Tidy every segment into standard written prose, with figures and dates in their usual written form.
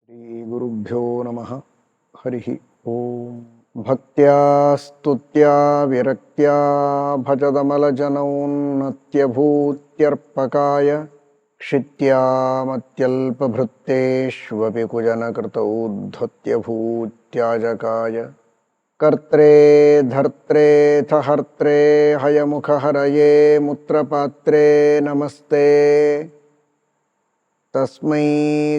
ಶ್ರೀಗುರುಭ್ಯೋ ನಮಃ. ಹರಿ ಓಂ. ಭಕ್ತ್ಯಾ ಸ್ತುತ್ಯಾ ವಿರಕ್ತ್ಯಾ ಭಜದಮಲಜನೌನ್ನತ್ಯಭೂತ್ಯರ್ಪಕಾಯ ಕ್ಷಿತ್ಯಾಮತ್ಯಲ್ಪಭೃತ್ತೇಷ್ವಪಿ ಕುಜನಕೃತೌದ್ಧತ್ಯಭೂತ್ಯಾಜಕಾಯ ಕರ್ತ್ರೇ ಧರ್ತ್ರೇಥ ಹರ್ತ್ರೇ ಹಯಮುಖಹರಯೇ ಮುತ್ರಪಾತ್ರೇ ನಮಸ್ತೆ. ತಸ್ಮೈ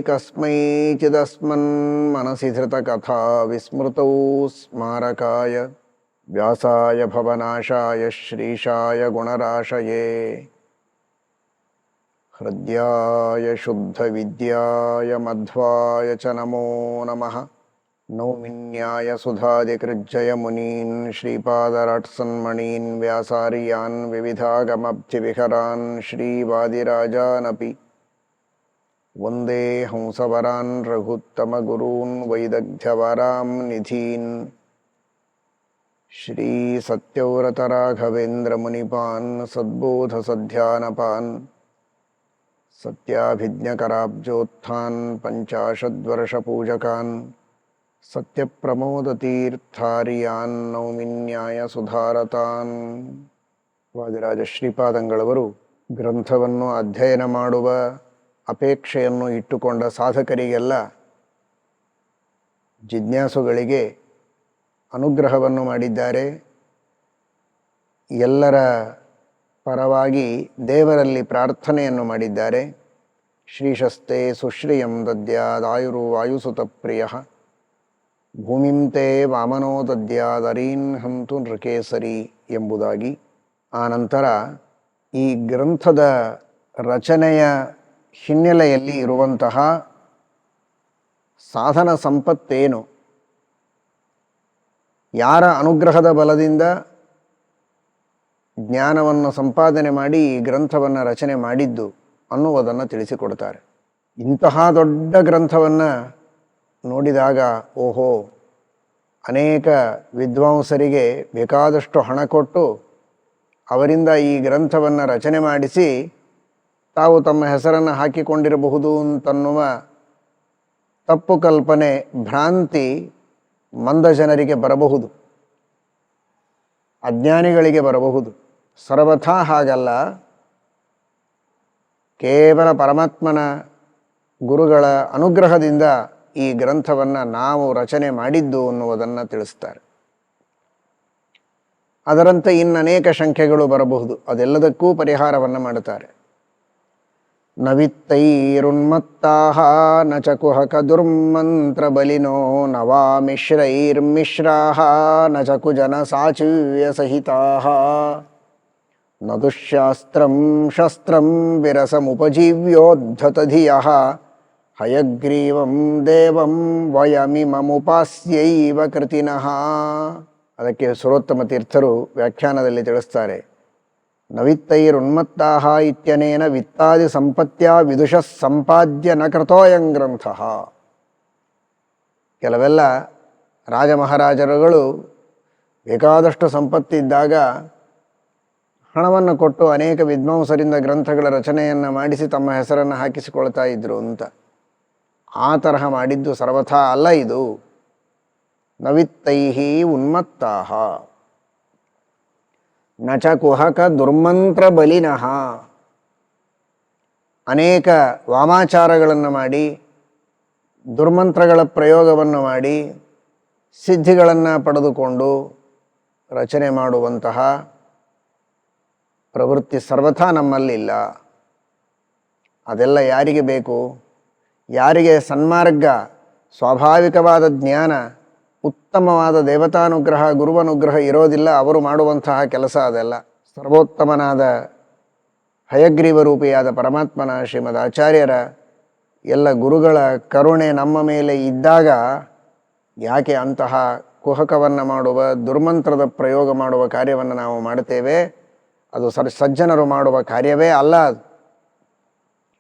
ಕಸ್ಮೈಚಿದಸ್ಮನ್ ಮನಸಿ ಧೃತಕಥಾ ವಿಸ್ಮೃತೌ ಸ್ಮಾರಕಾಯ ವ್ಯಾಸಾಯ ಭವನಾಶಾಯ ಶ್ರೀಶಾಯ ಗುಣರಾಶಯೇ ಹೃದ್ಯಾಯ ಶುದ್ಧವಿದ್ಯಾಯ ಮಧ್ವಾಯ ಚ ನಮೋ ನಮಃ. ನೌಮಿನ್ಯಾಯ ಸುಧಾದಿಕೃಜ್ಜಯ ಮುನೀನ್ ಶ್ರೀಪಾದರಾಟ್ಸನ್ಮಣೀನ್ ವ್ಯಾಸಾರ್ಯಾನ್ ವಿವಿಧಾಗಮಬ್ಧಿವಿಹರಾನ್ ಶ್ರೀವಾದಿರಾಜಾನಪಿ ವಂದೇ ಹಂಸವರಾನ್ ರಘುತ್ತಮಗುರೂನ್ ವೈದಗ್ಧ್ಯವರಾಂ ನಿಧೀನ್ ಶ್ರೀ ಸತ್ಯವ್ರತರಾಘವೇಂದ್ರ ಮುನಿಪಾನ್ ಸದ್ಬೋಧಸಧ್ಯಾನಪಾನ್ ಸತ್ಯಾಭಿಜ್ಞಕರಾಬ್ಜೋತ್ಥಾನ್ ಪಂಚಾಶದ್ವರ್ಷಪೂಜಕಾನ್ ಸತ್ಯಪ್ರಮೋದತೀರ್ಥಾರ್ಯಾನ್ ನೌಮಿನ್ಯಾಯ ಸುಧಾರತಾನ್. ವಾದಿರಾಜ ಶ್ರೀಪಾದಂಗಳವರು ಗ್ರಂಥವನ್ನು ಅಧ್ಯಯನ ಮಾಡುವ ಅಪೇಕ್ಷೆಯನ್ನು ಇಟ್ಟುಕೊಂಡ ಸಾಧಕರಿಗೆಲ್ಲ, ಜಿಜ್ಞಾಸುಗಳಿಗೆ ಅನುಗ್ರಹವನ್ನು ಮಾಡಿದ್ದಾರೆ. ಎಲ್ಲರ ಪರವಾಗಿ ದೇವರಲ್ಲಿ ಪ್ರಾರ್ಥನೆಯನ್ನು ಮಾಡಿದ್ದಾರೆ. ಶ್ರೀಶಸ್ತೆ ಸುಶ್ರಿಯಂ ದದ್ಯಾದಾಯುರು ವಾಯುಸುತ ಪ್ರಿಯ ಭೂಮಿಂ ತೇ ವಾಮನೋ ದದ್ಯಾದರೀನ್ ಹಂತು ನೃಕೇಸರಿ ಎಂಬುದಾಗಿ. ಆನಂತರ ಈ ಗ್ರಂಥದ ರಚನೆಯ ಹಿನ್ನೆಲೆಯಲ್ಲಿ ಇರುವಂತಹ ಸಾಧನ ಸಂಪತ್ತೇನು, ಯಾರ ಅನುಗ್ರಹದ ಬಲದಿಂದ ಜ್ಞಾನವನ್ನು ಸಂಪಾದನೆ ಮಾಡಿ ಈ ಗ್ರಂಥವನ್ನು ರಚನೆ ಮಾಡಿದ್ದು ಅನ್ನುವುದನ್ನು ತಿಳಿಸಿಕೊಡ್ತಾರೆ. ಇಂತಹ ದೊಡ್ಡ ಗ್ರಂಥವನ್ನು ನೋಡಿದಾಗ ಓಹೋ, ಅನೇಕ ವಿದ್ವಾಂಸರಿಗೆ ಬೇಕಾದಷ್ಟು ಹಣ ಕೊಟ್ಟು ಅವರಿಂದ ಈ ಗ್ರಂಥವನ್ನು ರಚನೆ ಮಾಡಿಸಿ ತಾವು ತಮ್ಮ ಹೆಸರನ್ನು ಹಾಕಿಕೊಂಡಿರಬಹುದು ಅಂತನ್ನುವ ತಪ್ಪು ಕಲ್ಪನೆ, ಭ್ರಾಂತಿ ಮಂದ ಜನರಿಗೆ ಬರಬಹುದು, ಅಜ್ಞಾನಿಗಳಿಗೆ ಬರಬಹುದು. ಸರ್ವಥಾ ಹಾಗಲ್ಲ. ಕೇವಲ ಪರಮಾತ್ಮನ ಗುರುಗಳ ಅನುಗ್ರಹದಿಂದ ಈ ಗ್ರಂಥವನ್ನು ನಾವು ರಚನೆ ಮಾಡಿದ್ದು ಅನ್ನುವುದನ್ನು ತಿಳಿಸ್ತಾರೆ. ಅದರಂತೆ ಇನ್ನನೇಕ ಶಂಕೆಗಳು ಬರಬಹುದು, ಅದೆಲ್ಲದಕ್ಕೂ ಪರಿಹಾರವನ್ನು ಮಾಡುತ್ತಾರೆ. ನ ವಿತ್ತೈರುನ್ಮತ್ತಾಃ ನ ಚ ಕುಹಕ ದುರ್ಮಂತ್ರ ಬಲಿನೋ ನ ವಾ ಮಿಶ್ರೈರ್ಮಿಶ್ರಾಃ ನ ಚ ಕುಜನ ಸಾಚೀವ್ಯ ಸಹಿತಾಃ ನ ದುಶ್ಯಾಸ್ತ್ರಂ ಶಸ್ತ್ರಂ ವಿರಸಮುಪಜೀವ್ಯೋದ್ಧತ ಧಿಯಃ ಹಯಗ್ರೀವಂ ದೇವಂ ವಯಮಿಮಮುಪಾಸ್ಯೈವ ಕೃತಿನಃ. ಅದಕ್ಕೆ ಸುರೋತ್ತಮ ತೀರ್ಥರು ವ್ಯಾಖ್ಯಾನದಲ್ಲಿ ತಿಳಿಸ್ತಾರೆ, ನವಿತ್ತೈರುನ್ಮತ್ತಾಃ ಇತ್ಯನೇನ ವಿತ್ತಾದಿ ಸಂಪತ್ತ್ಯಾ ವಿದುಷಃ ಸಂಪಾದ್ಯ ನ ಕೃತೋಯಂ ಗ್ರಂಥಃ. ಕೆಲವೆಲ್ಲ ರಾಜ ಮಹಾರಾಜರುಗಳು ಬೇಕಾದಷ್ಟು ಸಂಪತ್ತಿದ್ದಾಗ ಹಣವನ್ನು ಕೊಟ್ಟು ಅನೇಕ ವಿದ್ವಾಂಸರಿಂದ ಗ್ರಂಥಗಳ ರಚನೆಯನ್ನು ಮಾಡಿಸಿ ತಮ್ಮ ಹೆಸರನ್ನು ಹಾಕಿಸಿಕೊಳ್ತಾ ಇದ್ರು ಅಂತ. ಆ ತರಹ ಮಾಡಿದ್ದು ಸರ್ವಥಾ ಅಲ್ಲ ಇದು. ನವಿತ್ತೈಹಿ ಉನ್ಮತ್ತಾಃ ನ ಚ ಕುಹಕ ದುರ್ಮಂತ್ರ ಬಲಿನಃ. ಅನೇಕ ವಾಮಾಚಾರಗಳನ್ನು ಮಾಡಿ, ದುರ್ಮಂತ್ರಗಳ ಪ್ರಯೋಗವನ್ನು ಮಾಡಿ, ಸಿದ್ಧಿಗಳನ್ನು ಪಡೆದುಕೊಂಡು ರಚನೆ ಮಾಡುವಂತಹ ಪ್ರವೃತ್ತಿ ಸರ್ವಥಾ ನಮ್ಮಲ್ಲಿಲ್ಲ. ಅದೆಲ್ಲ ಯಾರಿಗೆ ಬೇಕು? ಯಾರಿಗೆ ಸನ್ಮಾರ್ಗ, ಸ್ವಾಭಾವಿಕವಾದ ಜ್ಞಾನ, ಉತ್ತಮವಾದ ದೇವತಾನುಗ್ರಹ, ಗುರುವನುಗ್ರಹ ಇರೋದಿಲ್ಲ, ಅವರು ಮಾಡುವಂತಹ ಕೆಲಸ ಅದೆಲ್ಲ. ಸರ್ವೋತ್ತಮನಾದ ಹಯಗ್ರೀವ ರೂಪಿಯಾದ ಪರಮಾತ್ಮನ ಶ್ರೀಮದ್ ಆಚಾರ್ಯರ ಎಲ್ಲ ಗುರುಗಳ ಕರುಣೆ ನಮ್ಮ ಮೇಲೆ ಇದ್ದಾಗ ಯಾಕೆ ಅಂತಹ ಕುಹಕವನ್ನು ಮಾಡುವ, ದುರ್ಮಂತ್ರದ ಪ್ರಯೋಗ ಮಾಡುವ ಕಾರ್ಯವನ್ನು ನಾವು ಮಾಡುತ್ತೇವೆ? ಅದು ಸಜ್ಜನರು ಮಾಡುವ ಕಾರ್ಯವೇ ಅಲ್ಲ.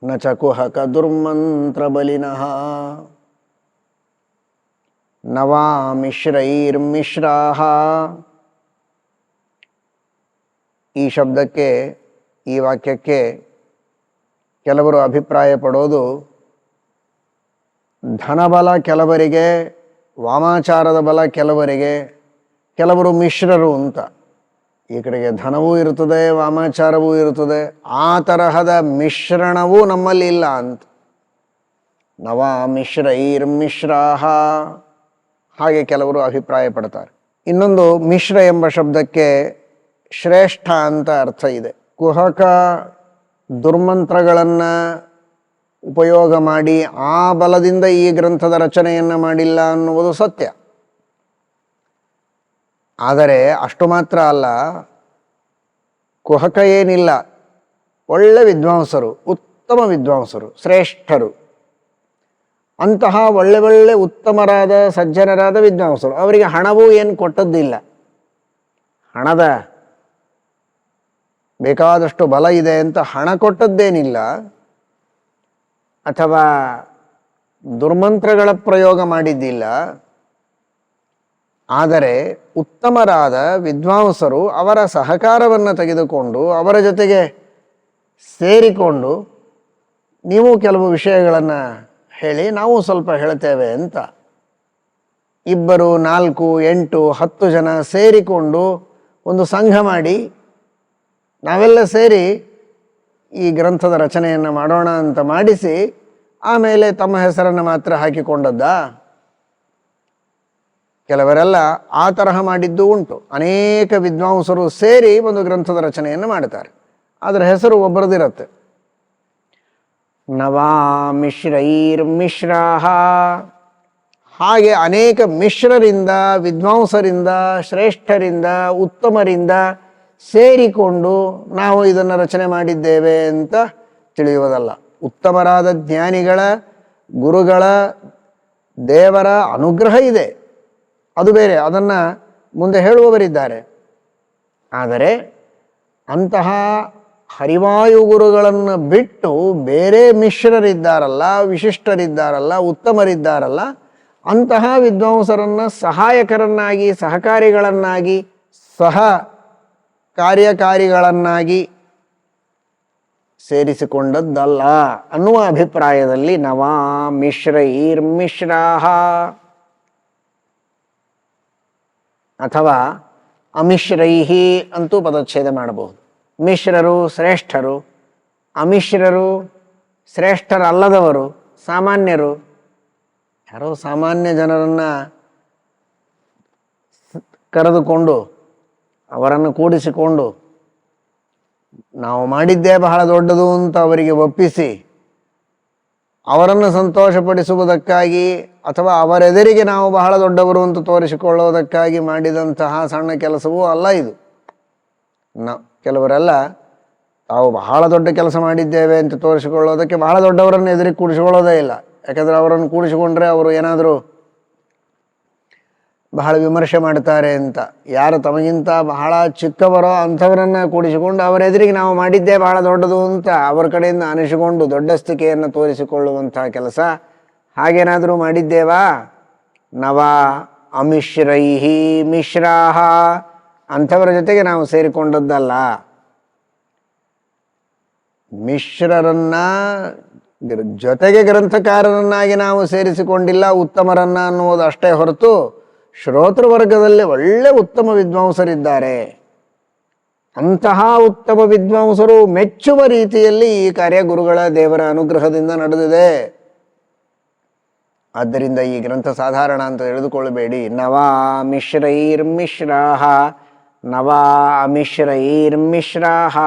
ನ ಚ ಕುಹಕ ದುರ್ಮಂತ್ರ ಬಲಿನಃ ನ ವಾ ಮಿಶ್ರೈರ್ಮಿಶ್ರಾಃ. ಈ ಶಬ್ದಕ್ಕೆ, ಈ ವಾಕ್ಯಕ್ಕೆ ಕೆಲವರು ಅಭಿಪ್ರಾಯ ಪಡೋದು ಧನಬಲ ಕೆಲವರಿಗೆ, ವಾಮಾಚಾರದ ಬಲ ಕೆಲವರಿಗೆ, ಕೆಲವರು ಮಿಶ್ರರು ಅಂತ. ಈ ಕಡೆಗೆ ಧನವೂ ಇರುತ್ತದೆ, ವಾಮಾಚಾರವೂ ಇರುತ್ತದೆ. ಆ ತರಹದ ಮಿಶ್ರಣವೂ ನಮ್ಮಲ್ಲಿ ಇಲ್ಲ ಅಂತ. ನವ ಮಿಶ್ರೈರ್ಮಿಶ್ರಾಹ ಹಾಗೆ ಕೆಲವರು ಅಭಿಪ್ರಾಯ ಪಡ್ತಾರೆ. ಇನ್ನೊಂದು ಮಿಶ್ರ ಎಂಬ ಶಬ್ದಕ್ಕೆ ಶ್ರೇಷ್ಠ ಅಂತ ಅರ್ಥ ಇದೆ. ಕುಹಕ ದುರ್ಮಂತ್ರಗಳನ್ನು ಉಪಯೋಗ ಮಾಡಿ ಆ ಬಲದಿಂದ ಈ ಗ್ರಂಥದ ರಚನೆಯನ್ನು ಮಾಡಿಲ್ಲ ಅನ್ನುವುದು ಸತ್ಯ. ಆದರೆ ಅಷ್ಟು ಮಾತ್ರ ಅಲ್ಲ, ಕುಹಕ ಏನಿಲ್ಲ, ಒಳ್ಳೆ ವಿದ್ವಾಂಸರು, ಉತ್ತಮ ವಿದ್ವಾಂಸರು, ಶ್ರೇಷ್ಠರು, ಅಂತಹ ಒಳ್ಳೆ ಉತ್ತಮರಾದ ಸಜ್ಜನರಾದ ವಿದ್ವಾಂಸರು, ಅವರಿಗೆ ಹಣವೂ ಏನು ಕೊಟ್ಟದ್ದಿಲ್ಲ. ಹಣದ ಬೇಕಾದಷ್ಟು ಬಲ ಇದೆ ಅಂತ ಹಣ ಕೊಟ್ಟದ್ದೇನಿಲ್ಲ, ಅಥವಾ ದುರ್ಮಂತ್ರಗಳ ಪ್ರಯೋಗ ಮಾಡಿದ್ದಿಲ್ಲ. ಆದರೆ ಉತ್ತಮರಾದ ವಿದ್ವಾಂಸರು ಅವರ ಸಹಕಾರವನ್ನು ತೆಗೆದುಕೊಂಡು ಅವರ ಜೊತೆಗೆ ಸೇರಿಕೊಂಡು ನೀವು ಕೆಲವು ವಿಷಯಗಳನ್ನು ಹೇಳಿ ನಾವು ಸ್ವಲ್ಪ ಹೇಳ್ತೇವೆ ಅಂತ 2, 4, 8, 10 ಜನ ಸೇರಿಕೊಂಡು ಒಂದು ಸಂಘ ಮಾಡಿ ನಾವೆಲ್ಲ ಸೇರಿ ಈ ಗ್ರಂಥದ ರಚನೆಯನ್ನು ಮಾಡೋಣ ಅಂತ ಮಾಡಿಸಿ ಆಮೇಲೆ ತಮ್ಮ ಹೆಸರನ್ನು ಮಾತ್ರ ಹಾಕಿಕೊಂಡದ್ದ. ಕೆಲವರೆಲ್ಲ ಆ ತರಹ ಮಾಡಿದ್ದು ಉಂಟು. ಅನೇಕ ವಿದ್ವಾಂಸರು ಸೇರಿ ಒಂದು ಗ್ರಂಥದ ರಚನೆಯನ್ನು ಮಾಡ್ತಾರೆ, ಅದರ ಹೆಸರು ಒಬ್ಬರದಿರುತ್ತೆ. ನವಾ ಮಿಶ್ರೈರ್ಮಿಶ್ರಾಹ ಹಾಗೆ ಅನೇಕ ಮಿಶ್ರರಿಂದ, ವಿದ್ವಾಂಸರಿಂದ, ಶ್ರೇಷ್ಠರಿಂದ, ಉತ್ತಮರಿಂದ ಸೇರಿಕೊಂಡು ನಾವು ಇದನ್ನು ರಚನೆ ಮಾಡಿದ್ದೇವೆ ಅಂತ ತಿಳಿಯುವುದಲ್ಲ. ಉತ್ತಮರಾದ ಜ್ಞಾನಿಗಳ, ಗುರುಗಳ, ದೇವರ ಅನುಗ್ರಹ ಇದೆ, ಅದು ಬೇರೆ, ಅದನ್ನು ಮುಂದೆ ಹೇಳುವವರಿದ್ದಾರೆ. ಆದರೆ ಅಂತಹ ಹರಿವಾಯು ಗುರುಗಳನ್ನು ಬಿಟ್ಟು ಬೇರೆ ಮಿಶ್ರರಿದ್ದಾರಲ್ಲ, ವಿಶಿಷ್ಟರಿದ್ದಾರಲ್ಲ, ಉತ್ತಮರಿದ್ದಾರಲ್ಲ, ಅಂತಹ ವಿದ್ವಾಂಸರನ್ನು ಸಹಾಯಕರನ್ನಾಗಿ, ಸಹಕಾರಿಗಳನ್ನಾಗಿ, ಸಹ ಕಾರ್ಯಕಾರಿಗಳನ್ನಾಗಿ ಸೇರಿಸಿಕೊಂಡದ್ದಲ್ಲ ಅನ್ನುವ ಅಭಿಪ್ರಾಯದಲ್ಲಿ ನವಾ ಮಿಶ್ರೈರ್ಮಿಶ್ರಾಹ ಅಥವಾ ಅಮಿಶ್ರೈಹಿ ಅಂತೂ ಪದಚ್ಛೇದ ಮಾಡಬಹುದು. ಮಿಶ್ರರು ಶ್ರೇಷ್ಠರು, ಅಮಿಶ್ರರು ಶ್ರೇಷ್ಠರಲ್ಲದವರು, ಸಾಮಾನ್ಯರು. ಯಾರೋ ಸಾಮಾನ್ಯ ಜನರನ್ನು ಕರೆದುಕೊಂಡು ಅವರನ್ನು ಕೂಡಿಸಿಕೊಂಡು ನಾವು ಮಾಡಿದ್ದೇ ಬಹಳ ದೊಡ್ಡದು ಅಂತ ಅವರಿಗೆ ಒಪ್ಪಿಸಿ ಅವರನ್ನು ಸಂತೋಷಪಡಿಸುವುದಕ್ಕಾಗಿ ಅಥವಾ ಅವರೆದುರಿಗೆ ನಾವು ಬಹಳ ದೊಡ್ಡವರು ಅಂತ ತೋರಿಸಿಕೊಳ್ಳುವುದಕ್ಕಾಗಿ ಮಾಡಿದಂತಹ ಸಣ್ಣ ಕೆಲಸವೂ ಅಲ್ಲ ಇದು. ಕೆಲವರೆಲ್ಲ ತಾವು ಬಹಳ ದೊಡ್ಡ ಕೆಲಸ ಮಾಡಿದ್ದೇವೆ ಅಂತ ತೋರಿಸಿಕೊಳ್ಳೋದಕ್ಕೆ ಬಹಳ ದೊಡ್ಡವರನ್ನು ಎದುರಿಗೆ ಕೂಡಿಸಿಕೊಳ್ಳೋದೇ ಇಲ್ಲ. ಯಾಕಂದರೆ ಅವರನ್ನು ಕೂಡಿಸಿಕೊಂಡ್ರೆ ಅವರು ಏನಾದರೂ ಬಹಳ ವಿಮರ್ಶೆ ಮಾಡ್ತಾರೆ ಅಂತ. ಯಾರು ತಮಗಿಂತ ಬಹಳ ಚಿಕ್ಕವರೋ ಅಂಥವರನ್ನು ಕೂಡಿಸಿಕೊಂಡು ಅವರ ಎದುರಿಗೆ ನಾವು ಮಾಡಿದ್ದೇ ಬಹಳ ದೊಡ್ಡದು ಅಂತ ಅವರ ಕಡೆಯಿಂದ ಅನಿಸಿಕೊಂಡು ದೊಡ್ಡಸ್ತಿಕೆಯನ್ನು ತೋರಿಸಿಕೊಳ್ಳುವಂತಹ ಕೆಲಸ ಹಾಗೇನಾದರೂ ಮಾಡಿದ್ದೇವಾ? ನವಾ ಅಮಿಶ್ರೈಹಿ ಮಿಶ್ರಾಹ ಅಂಥವರ ಜೊತೆಗೆ ನಾವು ಸೇರಿಕೊಂಡದ್ದಲ್ಲ. ಮಿಶ್ರರನ್ನ ಜೊತೆಗೆ ಗ್ರಂಥಕಾರರನ್ನಾಗಿ ನಾವು ಸೇರಿಸಿಕೊಂಡಿಲ್ಲ, ಉತ್ತಮರನ್ನ ಅನ್ನುವುದು ಅಷ್ಟೇ ಹೊರತು ಶ್ರೋತೃವರ್ಗದಲ್ಲಿ ಒಳ್ಳೆ ಉತ್ತಮ ವಿದ್ವಾಂಸರಿದ್ದಾರೆ. ಅಂತಹ ಉತ್ತಮ ವಿದ್ವಾಂಸರು ಮೆಚ್ಚುವ ರೀತಿಯಲ್ಲಿ ಈ ಕಾರ್ಯ ಗುರುಗಳ ದೇವರ ಅನುಗ್ರಹದಿಂದ ನಡೆದಿದೆ. ಆದ್ದರಿಂದ ಈ ಗ್ರಂಥ ಸಾಧಾರಣ ಅಂತ ತಿಳಿದುಕೊಳ್ಳಬೇಡಿ. ನವಾ ಮಿಶ್ರೈರ್ಮಿಶ್ರಾಹ ನವಾ ಮಿಶ್ರೈರ್ಮಿಶ್ರಾಹ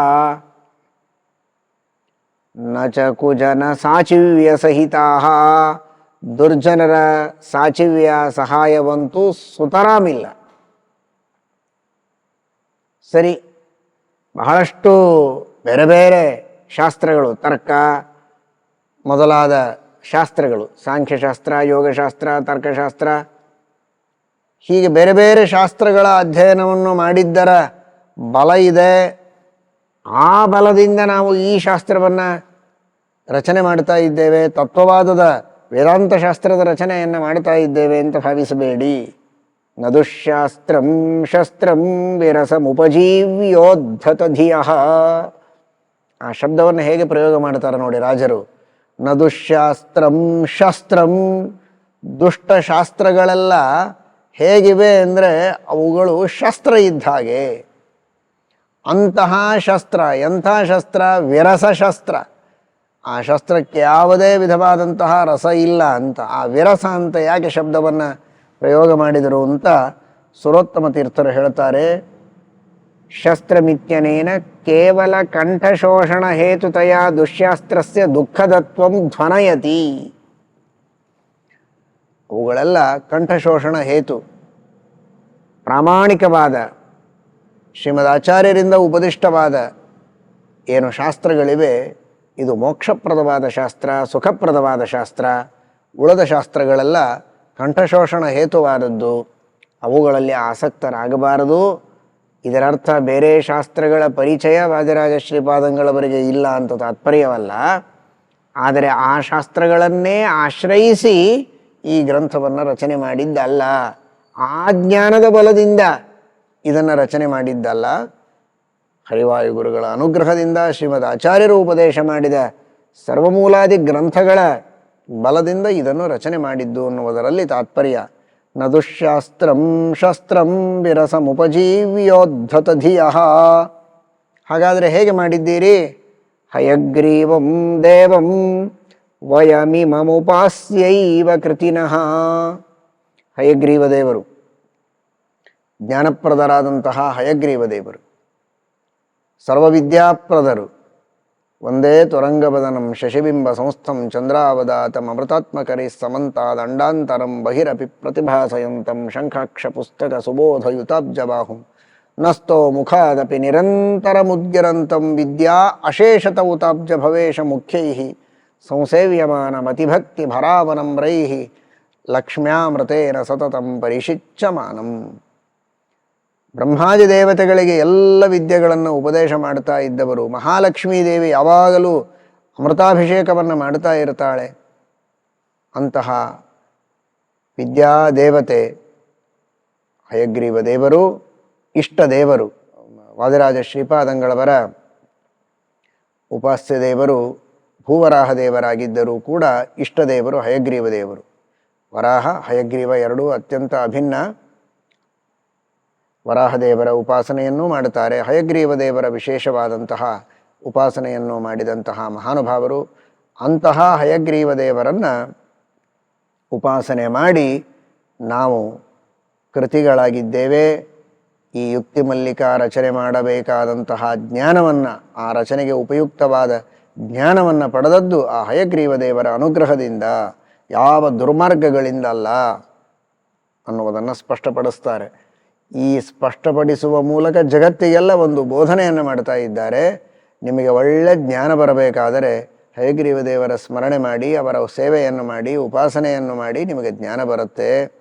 ನ ಚ ಕುಜನ ಸಾಚಿವ್ಯ ಸಹಿತಾಹ ದುರ್ಜನರ ಸಾಚಿವ್ಯ ಸಹಾಯವಂತೂ ಸುತರಾಮಿಲ್ಲ. ಸರಿ, ಬಹಳಷ್ಟು ಬೇರೆ ಬೇರೆ ಶಾಸ್ತ್ರಗಳು, ತರ್ಕ ಮೊದಲಾದ ಶಾಸ್ತ್ರಗಳು, ಸಾಂಖ್ಯಶಾಸ್ತ್ರ, ಯೋಗಶಾಸ್ತ್ರ, ತರ್ಕಶಾಸ್ತ್ರ, ಹೀಗೆ ಬೇರೆ ಬೇರೆ ಶಾಸ್ತ್ರಗಳ ಅಧ್ಯಯನವನ್ನು ಮಾಡಿದ್ದರ ಬಲ ಇದೆ. ಆ ಬಲದಿಂದ ನಾವು ಈ ಶಾಸ್ತ್ರವನ್ನು ರಚನೆ ಮಾಡ್ತಾ ಇದ್ದೇವೆ, ತತ್ವವಾದದ ವೇದಾಂತ ಶಾಸ್ತ್ರದ ರಚನೆಯನ್ನು ಮಾಡ್ತಾ ಇದ್ದೇವೆ ಅಂತ ಭಾವಿಸಬೇಡಿ. ನದುಶಾಸ್ತ್ರಂ ಶಸ್ತ್ರಂ ವಿರಸಮುಪಜೀವ್ಯೋದ್ಧತ ಧಿಯಃ. ಆ ಶಬ್ದವನ್ನು ಹೇಗೆ ಪ್ರಯೋಗ ಮಾಡ್ತಾರೆ ನೋಡಿ ರಾಜರು. ನ ದುಶ್ಯಾಸ್ತ್ರಂ ಶಸ್ತ್ರಂ. ದುಷ್ಟಶಾಸ್ತ್ರಗಳೆಲ್ಲ ಹೇಗಿವೆ ಅಂದರೆ ಅವುಗಳು ಶಸ್ತ್ರ ಇದ್ದ ಹಾಗೆ. ಅಂತಹ ಶಸ್ತ್ರ ಎಂಥ ಶಸ್ತ್ರ? ವಿರಸ ಶಸ್ತ್ರ. ಆ ಶಸ್ತ್ರಕ್ಕೆ ಯಾವುದೇ ವಿಧವಾದಂತಹ ರಸ ಇಲ್ಲ ಅಂತ. ಆ ವಿರಸ ಅಂತ ಯಾಕೆ ಶಬ್ದವನ್ನು ಪ್ರಯೋಗ ಮಾಡಿದರು ಅಂತ ಸುರೋತ್ತಮ ತೀರ್ಥರು ಹೇಳ್ತಾರೆ. ಶಸ್ತ್ರಮಿತ್ಯನೇನ ಕೇವಲ ಕಂಠಶೋಷಣ ಹೇತುತಯ ದುಶ್ಯಾಸ್ತ್ರಸ್ಯ ದುಃಖದತ್ವಂ ಧ್ವನಯತಿ. ಅವುಗಳೆಲ್ಲ ಕಂಠಶೋಷಣ ಹೇತು. ಪ್ರಾಮಾಣಿಕವಾದ ಶ್ರೀಮದ್ ಆಚಾರ್ಯರಿಂದ ಉಪದಿಷ್ಟವಾದ ಏನು ಶಾಸ್ತ್ರಗಳಿವೆ, ಇದು ಮೋಕ್ಷಪ್ರದವಾದ ಶಾಸ್ತ್ರ, ಸುಖಪ್ರದವಾದ ಶಾಸ್ತ್ರ. ಉಳಿದ ಶಾಸ್ತ್ರಗಳೆಲ್ಲ ಕಂಠಶೋಷಣ ಹೇತುವಾದದ್ದು, ಅವುಗಳಲ್ಲಿ ಆಸಕ್ತರಾಗಬಾರದು. ಇದರರ್ಥ ಬೇರೆ ಶಾಸ್ತ್ರಗಳ ಪರಿಚಯ ವಾದಿರಾಜ ಶ್ರೀಪಾದಂಗಳವರಿಗೆ ಇಲ್ಲ ಅಂತ ತಾತ್ಪರ್ಯವಲ್ಲ. ಆದರೆ ಆ ಶಾಸ್ತ್ರಗಳನ್ನೇ ಆಶ್ರಯಿಸಿ ಈ ಗ್ರಂಥವನ್ನು ರಚನೆ ಮಾಡಿದ್ದಲ್ಲ. ಆ ಜ್ಞಾನದ ಬಲದಿಂದ ಇದನ್ನು ರಚನೆ ಮಾಡಿದ್ದಲ್ಲ. ಹರಿವಾಯು ಗುರುಗಳ ಅನುಗ್ರಹದಿಂದ ಶ್ರೀಮದ್ ಆಚಾರ್ಯರು ಉಪದೇಶ ಮಾಡಿದ ಸರ್ವಮೂಲಾದಿ ಗ್ರಂಥಗಳ ಬಲದಿಂದ ಇದನ್ನು ರಚನೆ ಮಾಡಿದ್ದು ಅನ್ನುವುದರಲ್ಲಿ ತಾತ್ಪರ್ಯ. ನ ದುಶ್ಯಾಸ್ತ್ರಂ ಶಸ್ತ್ರಂ ವಿರಸಮುಪಜೀವ್ಯೋದ್ಧತ ಧಿಯಃ. ಹಾಗಾದರೆ ಹೇಗೆ ಮಾಡಿದ್ದೀರಿ? ಹಯಗ್ರೀವಂ ದೇವಂ ವಯಮಿಮಮುಪಾಸ್ಯೈವ ಕೃತಿನಃ. ಹಯಗ್ರೀವ ದೇವರು, ಜ್ಞಾನಪ್ರದರಾದಂತಹ ಹಯಗ್ರೀವ ದೇವರು, ಸರ್ವವಿದ್ಯಾಪ್ರದರು. ಒಂದೇ ತುರಂಗಬದನಂ ಶಶಿಬಿಂಬ ಸಂಸ್ಥಂ ಚಂದ್ರಾವದಾತಂ ಅಮೃತಾತ್ಮಕರೈ ಸಮಂತಾದಂಡಾಂತರಂ ಬಹಿರಪಿ ಪ್ರತಿಭಾಸಯಂತಂ ಶಂಖಾಕ್ಷ ಪುಸ್ತಕ ಸುಬೋಧಯುತಾಬ್ಜಬಾಹುಂ ನಸ್ತೋ ಮುಖಾದಪಿ ನಿರಂತರಮುದ್ಗಿರಂತಂ ವಿದ್ಯಾ ಅಶೇಷತ ಉತಾಬ್ಜ ಭವೇಶ ಮುಖ್ಯೈಃ ಸಂಸೇವ್ಯಮಾನಮತಿಭಕ್ತಿ ಭರಾವನಮ್ರೈಃ ಲಕ್ಷ್ಮ್ಯಾಮೃತೇನ ಸತತಂ ಪರಿಶಿಚ್ಯಮಾನಂ. ಬ್ರಹ್ಮಾದಿ ದೇವತೆಗಳಿಗೆ ಎಲ್ಲ ವಿದ್ಯೆಗಳನ್ನು ಉಪದೇಶ ಮಾಡ್ತಾ ಇದ್ದವರು. ಮಹಾಲಕ್ಷ್ಮೀ ದೇವಿ ಯಾವಾಗಲೂ ಅಮೃತಾಭಿಷೇಕವನ್ನು ಮಾಡ್ತಾ ಇರ್ತಾಳೆ. ಅಂತಹ ವಿದ್ಯಾದೇವತೆ ಹಯಗ್ರೀವ ದೇವರು, ಇಷ್ಟ ದೇವರು. ವಾದಿರಾಜ ಶ್ರೀಪಾದಂಗಳವರ ಉಪಾಸ್ಯ ದೇವರು ಭೂವರಾಹ ದೇವರಾಗಿದ್ದರೂ ಕೂಡ ಇಷ್ಟ ದೇವರು ಹಯಗ್ರೀವ ದೇವರು. ವರಾಹ ಹಯಗ್ರೀವ ಎರಡೂ ಅತ್ಯಂತ ಅಭಿನ್ನ. ವರಾಹದೇವರ ಉಪಾಸನೆಯನ್ನೂ ಮಾಡುತ್ತಾರೆ. ಹಯಗ್ರೀವ ದೇವರ ವಿಶೇಷವಾದಂತಹ ಉಪಾಸನೆಯನ್ನು ಮಾಡಿದಂತಹ ಮಹಾನುಭಾವರು. ಅಂತಹ ಹಯಗ್ರೀವ ದೇವರನ್ನು ಉಪಾಸನೆ ಮಾಡಿ ನಾವು ಕೃತಿಗಳಾಗಿದ್ದೇವೆ. ಈ ಯುಕ್ತಿ ಮಲ್ಲಿಕಾ ರಚನೆ ಮಾಡಬೇಕಾದಂತಹ ಜ್ಞಾನವನ್ನು, ಆ ರಚನೆಗೆ ಉಪಯುಕ್ತವಾದ ಜ್ಞಾನವನ್ನು ಪಡೆದದ್ದು ಆ ಹಯಗ್ರೀವ ದೇವರ ಅನುಗ್ರಹದಿಂದ, ಯಾವ ದುರ್ಮಾರ್ಗಗಳಿಂದ ಅಲ್ಲ ಅನ್ನುವುದನ್ನು ಸ್ಪಷ್ಟಪಡಿಸ್ತಾರೆ. ಈ ಸ್ಪಷ್ಟಪಡಿಸುವ ಮೂಲಕ ಜಗತ್ತಿಗೆಲ್ಲ ಒಂದು ಬೋಧನೆಯನ್ನು ಮಾಡ್ತಾ ಇದ್ದಾರೆ. ನಿಮಗೆ ಒಳ್ಳೆ ಜ್ಞಾನ ಬರಬೇಕಾದರೆ ಹಯಗ್ರೀವ ದೇವರ ಸ್ಮರಣೆ ಮಾಡಿ, ಅವರ ಸೇವೆಯನ್ನು ಮಾಡಿ, ಉಪಾಸನೆಯನ್ನು ಮಾಡಿ, ನಿಮಗೆ ಜ್ಞಾನ ಬರುತ್ತೆ.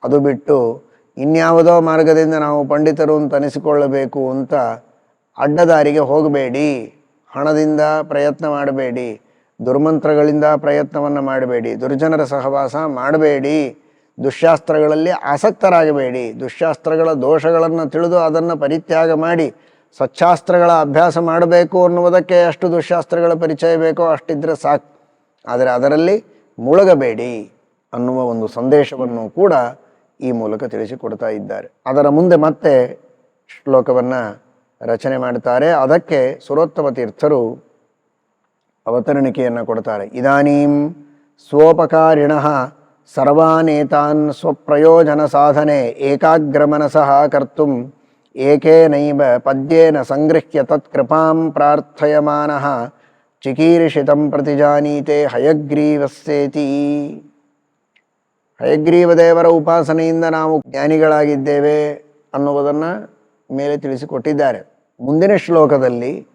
ಅದು ಬಿಟ್ಟು ಇನ್ಯಾವುದೋ ಮಾರ್ಗದಿಂದ ನಾವು ಪಂಡಿತರು ಅಂತ ಅನಿಸಿಕೊಳ್ಳಬೇಕು ಅಂತ ಅಡ್ಡದಾರಿಗೆ ಹೋಗಬೇಡಿ. ಹಣದಿಂದ ಪ್ರಯತ್ನ ಮಾಡಬೇಡಿ, ದುರ್ಮಂತ್ರಗಳಿಂದ ಪ್ರಯತ್ನವನ್ನು ಮಾಡಬೇಡಿ, ದುರ್ಜನರ ಸಹವಾಸ ಮಾಡಬೇಡಿ, ದುಶ್ಯಾಸ್ತ್ರಗಳಲ್ಲಿ ಆಸಕ್ತರಾಗಬೇಡಿ. ದುಶ್ಯಾಸ್ತ್ರಗಳ ದೋಷಗಳನ್ನು ತಿಳಿದು ಅದನ್ನು ಪರಿತ್ಯಾಗ ಮಾಡಿ ಸಚ್ಚಾಸ್ತ್ರಗಳ ಅಭ್ಯಾಸ ಮಾಡಬೇಕು ಅನ್ನುವುದಕ್ಕೆ ಎಷ್ಟು ದುಶ್ಯಾಸ್ತ್ರಗಳ ಪರಿಚಯ ಬೇಕೋ ಅಷ್ಟಿದ್ರೆ ಸಾಕು. ಆದರೆ ಅದರಲ್ಲಿ ಮುಳುಗಬೇಡಿ ಅನ್ನುವ ಒಂದು ಸಂದೇಶವನ್ನು ಕೂಡ ಈ ಮೂಲಕ ತಿಳಿಸಿಕೊಡ್ತಾ ಇದ್ದಾರೆ. ಅದರ ಮುಂದೆ ಮತ್ತೆ ಶ್ಲೋಕವನ್ನು ರಚನೆ ಮಾಡ್ತಾರೆ. ಅದಕ್ಕೆ ಸುರೋತ್ತಮ ತೀರ್ಥರು ಅವತರಣಿಕೆಯನ್ನು ಕೊಡ್ತಾರೆ. ಇದಾನೀಂ ಸ್ವೋಪಕಾರಿಣಃ ಸರ್ವಾನೇತಾನ್ ಸ್ವಪ್ರಯೋಜನ ಸಾಧನೆ ಏಕಾಗ್ರಮನಸಃ ಕರ್ತುಂ ಏಕೇನೈವ ಪದ್ಯೇನ ಸಂಗೃಹ್ಯ ತತ್ಕೃಪಾಂ ಪ್ರಾರ್ಥಯಮಾನಃ ಚಿಕೀರ್ಷಿತಂ ಪ್ರತಿಜಾನೀತೆ ಹಯಗ್ರೀವಸ್ಯೇತಿ. ಹಯಗ್ರೀವ ದೇವರ ಉಪಾಸನೆಯಿಂದ ನಾವು ಜ್ಞಾನಿಗಳಾಗಿದ್ದೇವೆ ಅನ್ನುವುದನ್ನು ಮೇಲೆ ತಿಳಿಸಿಕೊಟ್ಟಿದ್ದಾರೆ. ಮುಂದಿನ ಶ್ಲೋಕದಲ್ಲಿ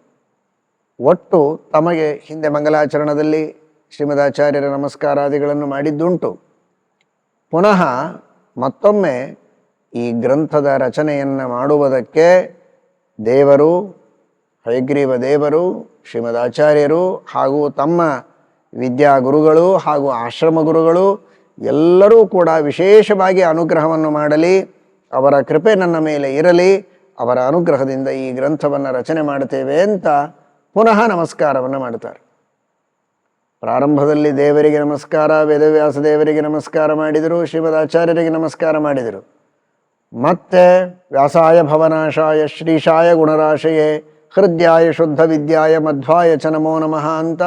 ಒಟ್ಟು ತಮಗೆ ಹಿಂದೆ ಮಂಗಲಾಚರಣದಲ್ಲಿ ಶ್ರೀಮದಾಚಾರ್ಯರ ನಮಸ್ಕಾರಾದಿಗಳನ್ನು ಮಾಡಿದ್ದುಂಟು. ಪುನಃ ಮತ್ತೊಮ್ಮೆ ಈ ಗ್ರಂಥದ ರಚನೆಯನ್ನು ಮಾಡುವುದಕ್ಕೆ ದೇವರು, ಹಯಗ್ರೀವ ದೇವರು, ಶ್ರೀಮದಾಚಾರ್ಯರು ಹಾಗೂ ತಮ್ಮ ವಿದ್ಯಾಗುರುಗಳು ಹಾಗೂ ಆಶ್ರಮ ಗುರುಗಳು ಎಲ್ಲರೂ ಕೂಡ ವಿಶೇಷವಾಗಿ ಅನುಗ್ರಹವನ್ನು ಮಾಡಲಿ, ಅವರ ಕೃಪೆ ನನ್ನ ಮೇಲೆ ಇರಲಿ, ಅವರ ಅನುಗ್ರಹದಿಂದ ಈ ಗ್ರಂಥವನ್ನು ರಚನೆ ಮಾಡುತ್ತೇವೆ ಅಂತ ಪುನಃ ನಮಸ್ಕಾರವನ್ನು ಮಾಡ್ತಾರೆ. ಪ್ರಾರಂಭದಲ್ಲಿ ದೇವರಿಗೆ ನಮಸ್ಕಾರ, ವೇದವ್ಯಾಸ ದೇವರಿಗೆ ನಮಸ್ಕಾರ ಮಾಡಿದರು, ಶ್ರೀಮದ್ ಆಚಾರ್ಯರಿಗೆ ನಮಸ್ಕಾರ ಮಾಡಿದರು. ಮತ್ತೆ ವ್ಯಾಸಾಯ ಭವನಾಶಾಯ ಶ್ರೀಶಾಯ ಗುಣರಾಶಯೇ ಹೃದಯಾಯ ಶುದ್ಧ ವಿದ್ಯಾಯ ಮಧ್ವಾಯ ಚ ನಮೋ ನಮಃ ಅಂತ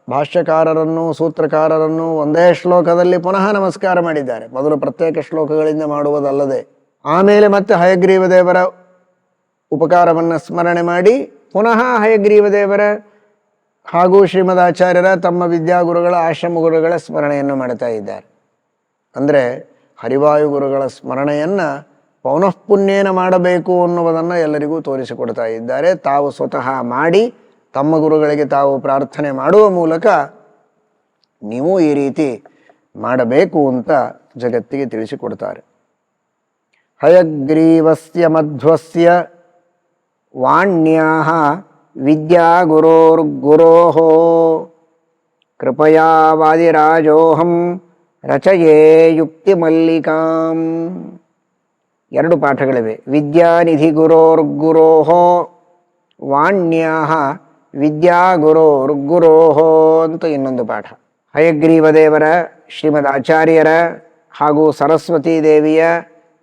ಭಾಷ್ಯಕಾರರನ್ನು ಸೂತ್ರಕಾರರನ್ನು ಒಂದೇ ಶ್ಲೋಕದಲ್ಲಿ ಪುನಃ ನಮಸ್ಕಾರ ಮಾಡಿದ್ದಾರೆ. ಮೊದಲು ಪ್ರತ್ಯೇಕ ಶ್ಲೋಕಗಳಿಂದ ಮಾಡುವುದಲ್ಲದೆ ಆಮೇಲೆ ಮತ್ತೆ ಹಯಗ್ರೀವ ದೇವರ ಉಪಕಾರವನ್ನು ಸ್ಮರಣೆ ಮಾಡಿ ಪುನಃ ಹಯಗ್ರೀವ ದೇವರ ಹಾಗೂ ಶ್ರೀಮದ್ ಆಚಾರ್ಯರ ತಮ್ಮ ವಿದ್ಯಾಗುರುಗಳ ಆಶ್ರಮ ಗುರುಗಳ ಸ್ಮರಣೆಯನ್ನು ಮಾಡ್ತಾ ಇದ್ದಾರೆ. ಅಂದರೆ ಹರಿವಾಯು ಗುರುಗಳ ಸ್ಮರಣೆಯನ್ನು ಪೌನಃಪುಣ್ಯೇನ ಮಾಡಬೇಕು ಅನ್ನುವುದನ್ನು ಎಲ್ಲರಿಗೂ ತೋರಿಸಿಕೊಡ್ತಾ ಇದ್ದಾರೆ. ತಾವು ಸ್ವತಃ ಮಾಡಿ ತಮ್ಮ ಗುರುಗಳಿಗೆ ತಾವು ಪ್ರಾರ್ಥನೆ ಮಾಡುವ ಮೂಲಕ ನೀವು ಈ ರೀತಿ ಮಾಡಬೇಕು ಅಂತ ಜಗತ್ತಿಗೆ ತಿಳಿಸಿಕೊಡ್ತಾರೆ. ಹಯಗ್ರೀವಸ್ಯ ಮಧ್ವಸ್ಯ ವಾಣ್ಯಾಹ ವಿದ್ಯಾ ಗುರೋರ್ಗುರೋಃ ಕೃಪಯಾ ವಾದಿರಾಜೋಹಂ ರಚಯೇ ಯುಕ್ತಿ ಮಲ್ಲಿಕಾಂ. ಎರಡು ಪಾಠಗಳಿವೆ. ವಿದ್ಯಾನಿಧಿ ಗುರೋರ್ಗುರೋಃ ವಾಣ್ಯಾಹ ವಿದ್ಯಾ ಗುರೋರ್ಗುರೋಃ ಅಂತ ಇನ್ನೊಂದು ಪಾಠ. ಹಯಗ್ರೀವ ದೇವರ, ಶ್ರೀಮದ್ ಆಚಾರ್ಯರ ಹಾಗೂ ಸರಸ್ವತೀ ದೇವಿಯ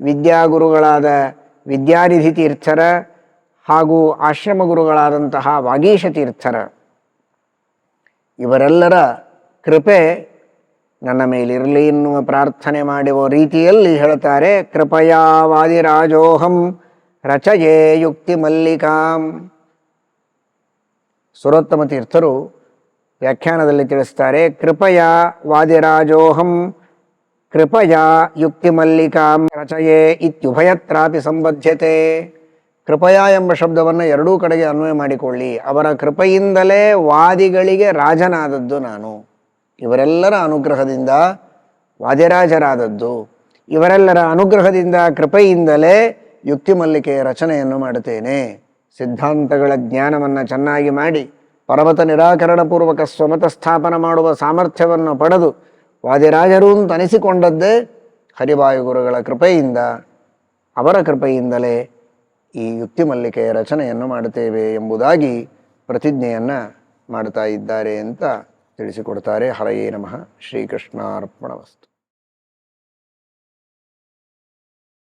ವಿದ್ಯಾಗುರುಗಳಾದ ವಿದ್ಯಾನಿಧಿ ತೀರ್ಥರ ಹಾಗೂ ಆಶ್ರಮ ಗುರುಗಳಾದಂತಹ ವಾಗೀಶ ತೀರ್ಥರ ಇವರೆಲ್ಲರ ಕೃಪೆ ನನ್ನ ಮೇಲಿರಲಿ ಎನ್ನುವ ಪ್ರಾರ್ಥನೆ ಮಾಡುವ ರೀತಿಯಲ್ಲಿ ಹೇಳ್ತಾರೆ. ಕೃಪಯಾ ವಾದಿರಾಜೋಹಂ ರಚಯೇ ಯುಕ್ತಿ ಮಲ್ಲಿಕಾಂ. ಸುರೋತ್ತಮ ತೀರ್ಥರು ವ್ಯಾಖ್ಯಾನದಲ್ಲಿ ತಿಳಿಸ್ತಾರೆ, ಕೃಪಯಾ ವಾದಿರಾಜೋಹಂ ಕೃಪಯಾ ಯುಕ್ತಿ ಮಲ್ಲಿಕಾಂ ರಚಯೇ ಇತ್ಯುಭಯತ್ರಾಪಿ ಸಂಬದ್ಧತೆ. ಕೃಪಯಾ ಎಂಬ ಶಬ್ದವನ್ನು ಎರಡೂ ಕಡೆಗೆ ಅನ್ವಯ ಮಾಡಿಕೊಳ್ಳಿ. ಅವರ ಕೃಪೆಯಿಂದಲೇ ವಾದಿಗಳಿಗೆ ರಾಜನಾದದ್ದು ನಾನು, ಇವರೆಲ್ಲರ ಅನುಗ್ರಹದಿಂದ ವಾದಿರಾಜರಾದದ್ದು, ಇವರೆಲ್ಲರ ಅನುಗ್ರಹದಿಂದ ಕೃಪೆಯಿಂದಲೇ ಯುಕ್ತಿ ಮಲ್ಲಿಕೆಯ ರಚನೆಯನ್ನು ಮಾಡುತ್ತೇನೆ. ಸಿದ್ಧಾಂತಗಳ ಜ್ಞಾನವನ್ನು ಚೆನ್ನಾಗಿ ಮಾಡಿ ಪರ್ವತ ನಿರಾಕರಣ ಪೂರ್ವಕ ಸ್ವಮತ ಸ್ಥಾಪನ ಮಾಡುವ ಸಾಮರ್ಥ್ಯವನ್ನು ಪಡೆದು ವಾದಿರಾಜರು ಅಂತ ಅನಿಸಿಕೊಂಡದ್ದೇ ಹರಿವಾಯು ಗುರುಗಳ ಕೃಪೆಯಿಂದ. ಅವರ ಕೃಪೆಯಿಂದಲೇ ಈ ಯುಕ್ತಿ ಮಲ್ಲಿಕೆಯ ರಚನೆಯನ್ನು ಮಾಡುತ್ತೇವೆ ಎಂಬುದಾಗಿ ಪ್ರತಿಜ್ಞೆಯನ್ನು ಮಾಡ್ತಾ ಇದ್ದಾರೆ ಅಂತ ತಿಳಿಸಿಕೊಡ್ತಾರೆ. ಹರಯೇ ನಮಃ. ಶ್ರೀಕೃಷ್ಣಾರ್ಪಣವಸ್ತು.